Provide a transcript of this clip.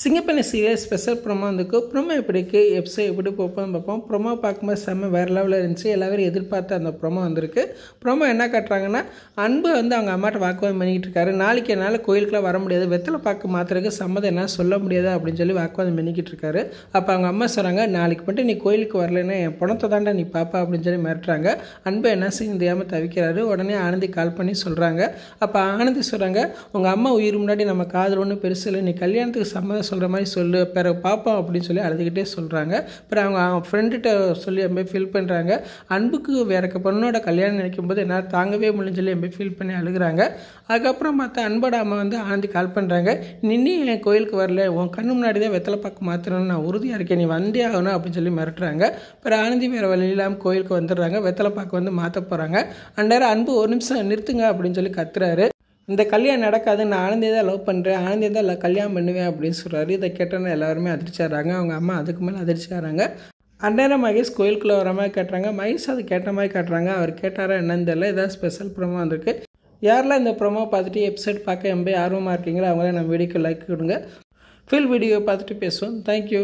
சிங்கப்பெண்ணை serial special promo வந்துருக்கு. Promo எப்படிக்கு episode எப்படி போப்போம்னு பார்ப்போம். ப்ரோமோ பார்க்கும்போது செம்ம வேறு லெவலில் இருந்துச்சு. எல்லாரும் எதிர்பார்த்து அந்த ப்ரோமோ வந்திருக்கு. ப்ரோமோ என்ன காட்டுறாங்கன்னா, அன்பு அவங்க அம்மாட்ட வாக்குவாதம் பண்ணிக்கிட்டு இருக்காரு. நாளைக்கு என்னால் கோயிலுக்குலாம் வர முடியாது, வெத்தலை பாக்கு மாத்திரக்கு சம்மதம் என்னால் சொல்ல முடியாது அப்படின்னு சொல்லி வாக்குவாதம் பண்ணிக்கிட்டு இருக்காரு. அப்போ அவங்க அம்மா சொல்கிறாங்க, நாளைக்கு மட்டும் நீ கோயிலுக்கு வரலன்னா என் பணத்தை தாண்டா நீ பாப்பா அப்படின்னு சொல்லி மிரட்டுறாங்க. அன்பு என்ன செய்ய தெரியாமல் தவிக்கிறாரு. உடனே ஆனந்தி கால் பண்ணி சொல்கிறாங்க. அப்போ ஆனந்தி சொல்கிறாங்க, உங்கள் அம்மா உயிர் முன்னாடி நம்ம காதல் ஒன்றும் பெருசு இல்லை, நீ கல்யாணத்துக்கு சம்மதம் சொல்கிற மாதிரி சொல்லு, பிறகு பாப்பா அப்படின்னு சொல்லி அழுதுகிட்டே சொல்கிறாங்க. அப்புறம் அவங்க ஃப்ரெண்டுகிட்ட சொல்லி எம்பே ஃபீல் பண்ணுறாங்க. அன்புக்கு வேற பொண்ணோட கல்யாணம் நினைக்கும் போது என்னால் தாங்கவே முடியும்னு சொல்லி எம்பே ஃபீல் பண்ணி அழுகிறாங்க. அதுக்கப்புறம் பார்த்தா அன்போட அம்மா ஆனந்தி கால் பண்ணுறாங்க, நின்று என் கோயிலுக்கு வரல, உன் கண்ணு முன்னாடி தான் வெத்தலை பாக்கு மாற்றணும்னு நான் உறுதியாக இருக்கேன், நீ வந்தே ஆகணும் அப்படின்னு சொல்லி மிரட்டுறாங்க. அப்புறம் ஆனந்தி வேறு வழி இல்லாமல் கோயிலுக்கு வந்துடுறாங்க. வெத்தலை பாக்கு மாற்ற போகிறாங்க. அந்நேரம் அன்பு ஒரு நிமிஷம் நிறுத்துங்க அப்படின்னு சொல்லி கத்துறாரு. இந்த கல்யாணம் நடக்காது, நான் ஆனந்தியை தான் லவ் பண்ணுறேன், ஆனந்தியை தான் கல்யாணம் பண்ணுவேன் அப்படின்னு சொல்கிறாரு. இதை கேட்டோன்னா எல்லாருமே அதிர்ச்சியாகிறாங்க. அவங்க அம்மா அதுக்கு மேலே அதிர்ச்சியாகிறாங்க. அந்நேரம் மகேஷ் கோயிலுக்குள்ளே வர மாதிரி காட்டுறாங்க. மகேஷ் அது கேட்ட மாதிரி காட்டுறாங்க. அவர் கேட்டாரா என்னன்னு தெரியல. ஏதாவது ஸ்பெஷல் ப்ரோமோ வந்திருக்கு. யாரெல்லாம் இந்த ப்ரோமோ பார்த்துட்டு எபிசோட் பார்க்க ஆர்வமாக இருக்கீங்களோ அவங்களே நம்ம வீடியோக்கு லைக் கொடுங்க. ஃபுல் வீடியோ பார்த்துட்டு பேசுவோம். தேங்க்யூ.